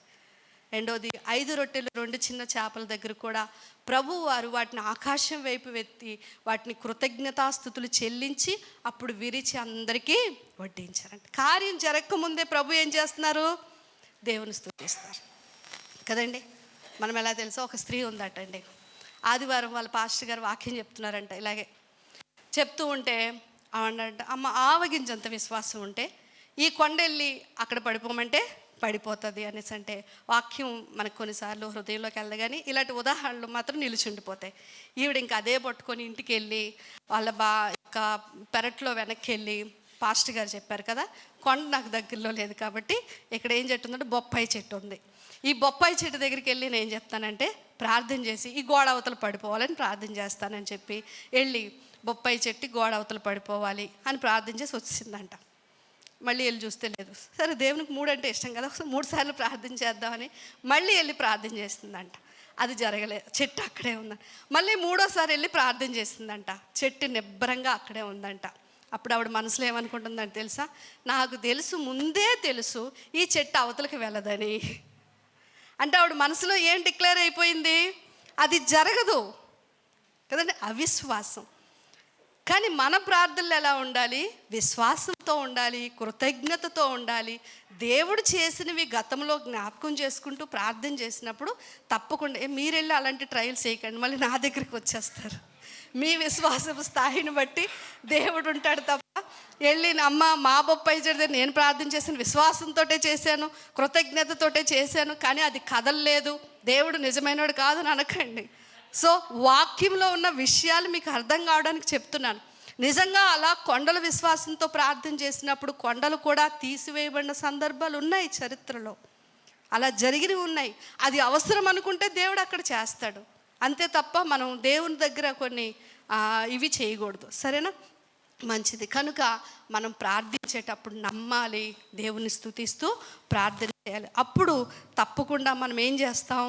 Speaker 1: రెండోది 5 రొట్టెలు 2 చిన్న చేపల దగ్గర కూడా ప్రభువు వారు వాటిని ఆకాశం వైపు ఎత్తి వాటిని కృతజ్ఞతాస్తుతులు చెల్లించి అప్పుడు విరిచి అందరికీ వడ్డించారంట. కార్యం జరగకముందే ప్రభు ఏం చేస్తున్నారు? దేవుని స్తుతిస్తారు కదండి. మనం ఎలా తెలుసో, ఒక స్త్రీ ఉందటండి. ఆదివారం వాళ్ళ పాస్టర్ గారు వాక్యం చెప్తున్నారంట. ఇలాగే చెప్తూ ఉంటే అవంట, అమ్మ ఆవగించంత విశ్వాసం ఉంటే ఈ కొండ వెళ్ళి అక్కడ పడిపోమంటే పడిపోతుంది అనేసి. అంటే వాక్యం మనకు కొన్నిసార్లు హృదయంలోకి వెళ్ళదు, కానీ ఇలాంటి ఉదాహరణలు మాత్రం నిలిచుండిపోతాయి. ఈవిడ ఇంకా అదే పట్టుకొని ఇంటికి వెళ్ళి వాళ్ళ యొక్క పెరట్లో వెనక్కి వెళ్ళి, పాస్టర్ గారు చెప్పారు కదా కొండ నాకు దగ్గరలో లేదు కాబట్టి ఇక్కడ ఏం చెట్టు ఉందంటే బొప్పాయి చెట్టు ఉంది. ఈ బొప్పాయి చెట్టు దగ్గరికి వెళ్ళి నేను ఏం చెప్తానంటే ప్రార్థన చేసి ఈ గోడ అవతల పడిపోవాలని ప్రార్థన చేస్తానని చెప్పి వెళ్ళి బొప్పాయి చెట్టు గోడ అవతల పడిపోవాలి అని ప్రార్థన చేసి వచ్చిందంట. మళ్ళీ వెళ్ళి చూస్తే లేదు. సరే దేవునికి 3 అంటే ఇష్టం కదా, 3 సార్లు ప్రార్థన చేద్దామని మళ్ళీ వెళ్ళి ప్రార్థన చేస్తుందంట. అది జరగలేదు, చెట్టు అక్కడే ఉందంట. మళ్ళీ 3వ సారి వెళ్ళి ప్రార్థన చేసిందంట, చెట్టు నిబ్బరంగా అక్కడే ఉందంట. అప్పుడు ఆవిడ మనసులో ఏమనుకుంటుందంటే తెలుసా? నాకు తెలుసు, ముందే తెలుసు ఈ చెట్టు అవతలకి వెళ్ళదని. అంటే ఆవిడ మనసులో ఏం డిక్లేర్ అయిపోయింది? అది జరగదు కదండి, అవిశ్వాసం. కానీ మన ప్రార్థనలు ఎలా ఉండాలి? విశ్వాసంతో ఉండాలి, కృతజ్ఞతతో ఉండాలి. దేవుడు చేసినవి గతంలో జ్ఞాపకం చేసుకుంటూ ప్రార్థన చేసినప్పుడు తప్పకుండా మీరెళ్ళి అలాంటి ట్రయల్స్ చేయకండి, మళ్ళీ నా దగ్గరికి వచ్చేస్తారు. మీ విశ్వాసపు స్థాయిని బట్టి దేవుడు ఉంటాడు తప్ప వెళ్ళి అమ్మ మా బొప్పాయి చెడితే నేను ప్రార్థన చేశాను, విశ్వాసంతో చేశాను, కృతజ్ఞతతోటే చేశాను, కానీ అది కదలలేదు, దేవుడు నిజమైనవాడు కాదు అని అనకండి. సో వాక్యంలో ఉన్న విషయాలు మీకు అర్థం కావడానికి చెప్తున్నాను. నిజంగా అలా కొండల విశ్వాసంతో ప్రార్థన చేసినప్పుడు కొండలు కూడా తీసివేయబడిన సందర్భాలు ఉన్నాయి చరిత్రలో, అలా జరిగినవి ఉన్నాయి. అది అవసరం అనుకుంటే దేవుడు అక్కడ చేస్తాడు, అంతే తప్ప మనం దేవుని దగ్గర కొన్ని ఇవి చేయకూడదు. సరేనా? మంచిది. కనుక మనం ప్రార్థించేటప్పుడు నమ్మాలి, దేవుని స్తుతిస్తూ ప్రార్థన చేయాలి. అప్పుడు తప్పకుండా మనం ఏం చేస్తాం?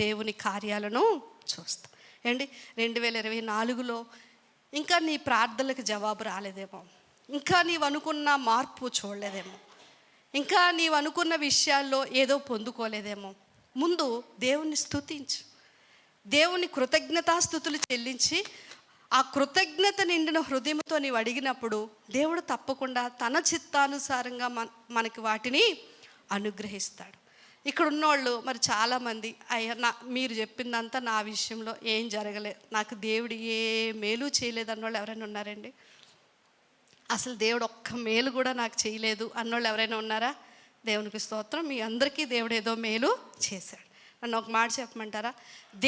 Speaker 1: దేవుని కార్యాలను చూస్తాం. ఏంటి 2024లో ఇంకా నీ ప్రార్థనలకు జవాబు రాలేదేమో, ఇంకా నీవు అనుకున్న మార్పు చూడలేదేమో, ఇంకా నీవు అనుకున్న విషయాల్లో ఏదో పొందుకోలేదేమో. ముందు దేవుని స్తుతించు, దేవుని కృతజ్ఞతాస్తుతులు చెల్లించి ఆ కృతజ్ఞత నిండిన హృదయంతో నీవు అడిగినప్పుడు దేవుడు తప్పకుండా తన చిత్తానుసారంగా మనకి వాటిని అనుగ్రహిస్తాడు. ఇక్కడ ఉన్నోళ్ళు మరి చాలామంది అయ్యా మీరు చెప్పిందంతా నా విషయంలో ఏం జరగలేదు, నాకు దేవుడు ఏ మేలు చేయలేదు అన్నోళ్ళు ఎవరైనా ఉన్నారండి? అసలు దేవుడు ఒక్క మేలు కూడా నాకు చేయలేదు అన్నోళ్ళు ఎవరైనా ఉన్నారా? దేవునికి స్తోత్రం. మీ అందరికీ దేవుడు ఏదో మేలు చేశాడు. నన్ను ఒక మాట చెప్పమంటారా?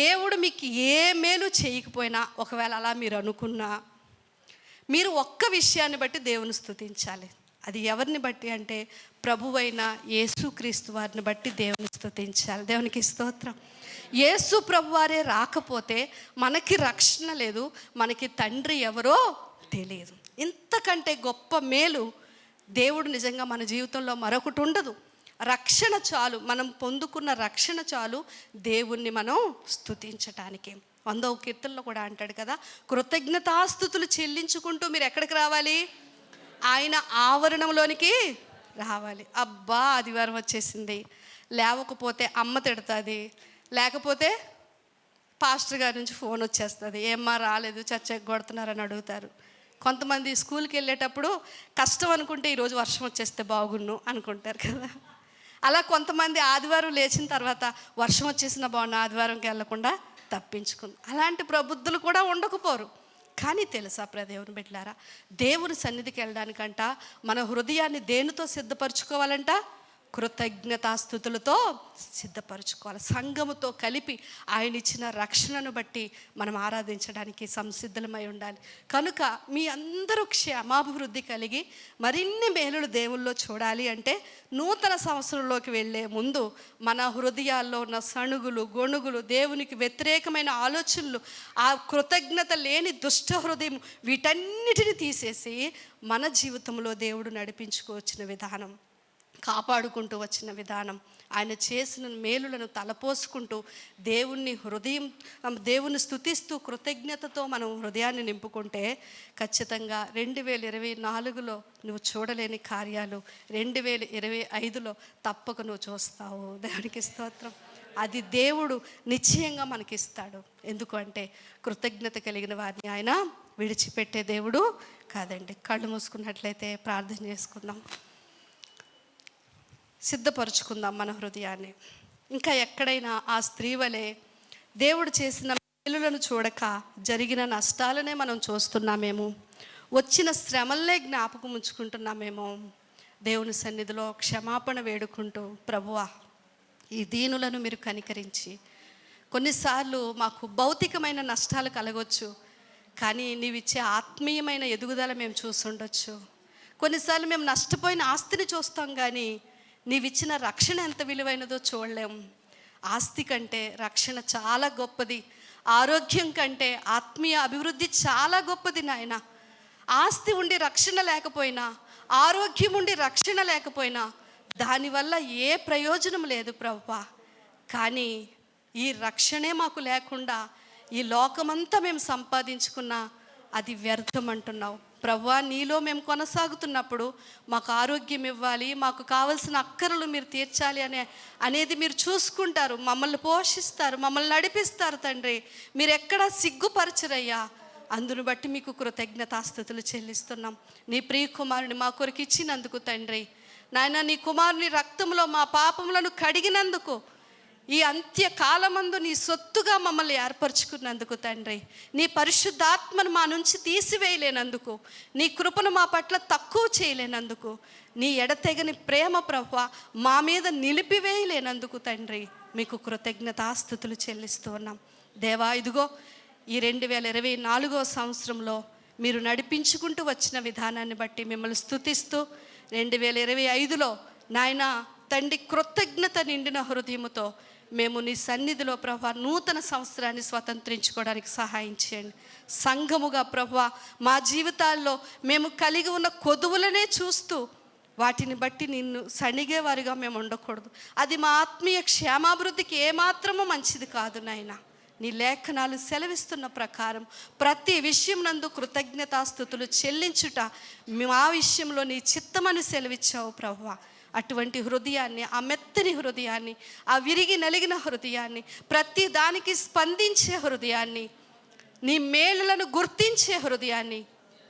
Speaker 1: దేవుడు మీకు ఏ మేలు చేయకపోయినా, ఒకవేళ అలా మీరు అనుకున్నా, మీరు ఒక్క విషయాన్ని బట్టి దేవుని స్తుతించాలి. అది ఎవరిని బట్టి అంటే ప్రభువైన యేసుక్రీస్తు వారిని బట్టి దేవుని స్తుతించాలి. దేవునికి స్తోత్రం. యేసు ప్రభువారే రాకపోతే మనకి రక్షణ లేదు, మనకి తండ్రి ఎవరో తెలియదు. ఇంతకంటే గొప్ప మేలు దేవుడు నిజంగా మన జీవితంలో మరొకటి ఉండదు. రక్షణ చాలు, మనం పొందుకున్న రక్షణ చాలు దేవుణ్ణి మనం స్తుతించటానికి. 100వ కీర్తనలో కూడా అంటాడు కదా, కృతజ్ఞతాస్తుతులు చెల్లించుకుంటూ మీరు ఎక్కడికి రావాలి? ఆయన ఆవరణంలోనికి రావాలి. అబ్బా ఆదివారం వచ్చేసింది, లేవకపోతే అమ్మ తిడుతుంది, లేకపోతే పాస్టర్ గారి నుంచి ఫోన్ వచ్చేస్తుంది, ఏమ్మా రాలేదు, చర్చ ఎగ్గొడుతున్నారని అడుగుతారు. కొంతమంది స్కూల్కి వెళ్ళేటప్పుడు కష్టం అనుకుంటే ఈరోజు వర్షం వచ్చేస్తే బాగున్ను అనుకుంటారు కదా. అలా కొంతమంది ఆదివారం లేచిన తర్వాత వర్షం వచ్చేసిన బాగున్న ఆదివారంకి వెళ్ళకుండా తప్పించుకుంది. అలాంటి ప్రబుద్ధులు కూడా ఉండకపోరు. కానీ తెలుసా దేవుని బిడ్డలారా, దేవుని సన్నిధికి వెళ్ళడానికంట మన హృదయాన్ని దేనితో సిద్ధపరచుకోవాలంట? కృతజ్ఞతాస్తుతులతో సిద్ధపరచుకోవాలి. సంఘముతో కలిపి ఆయన ఇచ్చిన రక్షణను బట్టి మనం ఆరాధించడానికి సంసిద్ధమై ఉండాలి. కనుక మీ అందరూ క్షేమాభివృద్ధి కలిగి మరిన్ని మేలులు దేవుల్లో చూడాలి అంటే నూతన సంవత్సరంలోకి వెళ్ళే ముందు మన హృదయాల్లో ఉన్న సణుగులు, గొణుగులు, దేవునికి వ్యతిరేకమైన ఆలోచనలు, ఆ కృతజ్ఞత లేని దుష్ట హృదయం, వీటన్నిటిని తీసేసి మన జీవితంలో దేవుడు నడిపించుకోవచ్చిన విధానం, కాపాడుకుంటూ వచ్చిన విధానం, ఆయన చేసిన మేలులను తలపోసుకుంటూ దేవుణ్ణి స్తుతిస్తూ కృతజ్ఞతతో మనం హృదయాన్ని నింపుకుంటే ఖచ్చితంగా 2024లో నువ్వు చూడలేని కార్యాలు 2025లో తప్పక నువ్వు చూస్తావు. దేవునికి స్తోత్రం. అది దేవుడు నిశ్చయంగా మనకిస్తాడు. ఎందుకంటే కృతజ్ఞత కలిగిన వారిని ఆయన విడిచిపెట్టే దేవుడు కాదండి. కళ్ళు మూసుకున్నట్లయితే ప్రార్థన చేసుకుందాం. సిద్ధపరుచుకుందాం మన హృదయాన్ని. ఇంకా ఎక్కడైనా ఆ స్త్రీ వలె దేవుడు చేసిన మేలులను చూడక జరిగిన నష్టాలనే మనం చూస్తున్నామేమో, వచ్చిన శ్రమలనే జ్ఞాపకం ఉంచుకుంటున్నామేమో, దేవుని సన్నిధిలో క్షమాపణ వేడుకుంటూ, ప్రభువా ఈ దీనులను మీరు కనికరించి, కొన్నిసార్లు మాకు భౌతికమైన నష్టాలు కలగవచ్చు, కానీ నీవిచ్చే ఆత్మీయమైన ఎదుగుదల మేము చూస్తుండొచ్చు. కొన్నిసార్లు మేము నష్టపోయిన ఆస్తిని చూస్తాం, కానీ నీవిచ్చిన రక్షణ ఎంత విలువైనదో చూడలేము. ఆస్తి కంటే రక్షణ చాలా గొప్పది. ఆరోగ్యం కంటే ఆత్మీయ అభివృద్ధి చాలా గొప్పది నాయన. ఆస్తి ఉండి రక్షణ లేకపోయినా, ఆరోగ్యం ఉండి రక్షణ లేకపోయినా దానివల్ల ఏ ప్రయోజనం లేదు ప్రభువా. కానీ ఈ రక్షణే మాకు లేకుండా ఈ లోకమంతా మేము సంపాదించుకున్నా అది వ్యర్థం అంటున్నావు ప్రభువా. నీలో మేము కొనసాగుతున్నప్పుడు మాకు ఆరోగ్యం ఇవ్వాలి, మాకు కావలసిన అక్కరలు మీరు తీర్చాలి అనేది మీరు చూసుకుంటారు, మమ్మల్ని పోషిస్తారు, మమ్మల్ని నడిపిస్తారు తండ్రి. మీరు ఎక్కడా సిగ్గుపరచరయ్యా. అందును బట్టి మీకు కృతజ్ఞతాస్తుతులు చెల్లిస్తున్నాం. నీ ప్రియ కుమారుని మా కొరకు ఇచ్చినందుకు తండ్రి నాయన, నీ కుమారుని రక్తంలో మా పాపములను కడిగినందుకు, ఈ అంత్యకాలమందు నీ సొత్తుగా మమ్మల్ని ఏర్పరచుకున్నందుకు తండ్రి, నీ పరిశుద్ధాత్మను మా నుంచి తీసివేయలేనందుకు, నీ కృపను మా పట్ల తక్కువ చేయలేనందుకు, నీ ఎడతెగని ప్రేమ ప్రభువా మా మీద నిలిపివేయలేనందుకు తండ్రి మీకు కృతజ్ఞతాస్తుతులు చెల్లిస్తూ ఉన్నాం. దేవా, ఇదిగో ఈ 2024వ సంవత్సరంలో మీరు నడిపించుకుంటూ వచ్చిన విధానాన్ని బట్టి మిమ్మల్ని స్తుతిస్తూ 2025లో నాయన తండ్రి కృతజ్ఞత నిండిన హృదయముతో మేము నీ సన్నిధిలో ప్రభువా నూతన సంవత్సరాన్ని స్వతంత్రించుకోవడానికి సహాయం చేయండి. సంఘముగా ప్రభువా మా జీవితాల్లో మేము కలిగి ఉన్న కొదువులనే చూస్తూ వాటిని బట్టి నిన్ను సణిగేవారిగా మేము ఉండకూడదు. అది మా ఆత్మీయ క్షేమాభివృద్ధికి ఏమాత్రమూ మంచిది కాదు నాయన. నీ లేఖనాలు సెలవిస్తున్న ప్రకారం ప్రతి విషయం నందు కృతజ్ఞతాస్తుతులు చెల్లించుట మా విషయంలో నీ చిత్తమని సెలవిచ్చావు ప్రభువా. అటువంటి హృదయాన్ని, ఆ మెత్తని హృదయాన్ని, ఆ విరిగి నలిగిన హృదయాన్ని, ప్రతి దానికి స్పందించే హృదయాన్ని, నీ మేలులను గుర్తించే హృదయాన్ని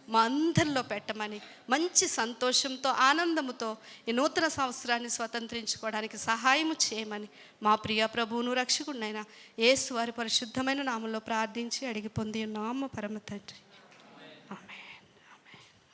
Speaker 1: మా అందరిలో పెట్టమని, మంచి సంతోషంతో ఆనందముతో ఈ నూతన సంవత్సరాన్ని స్వతంత్రించుకోవడానికి సహాయం చేయమని మా ప్రియ ప్రభువును రక్షకుడినైనా యేసు వారి పరిశుద్ధమైన నామంలో ప్రార్థించి అడిగి పొంది ఉన్నాము పరమ తండ్రి.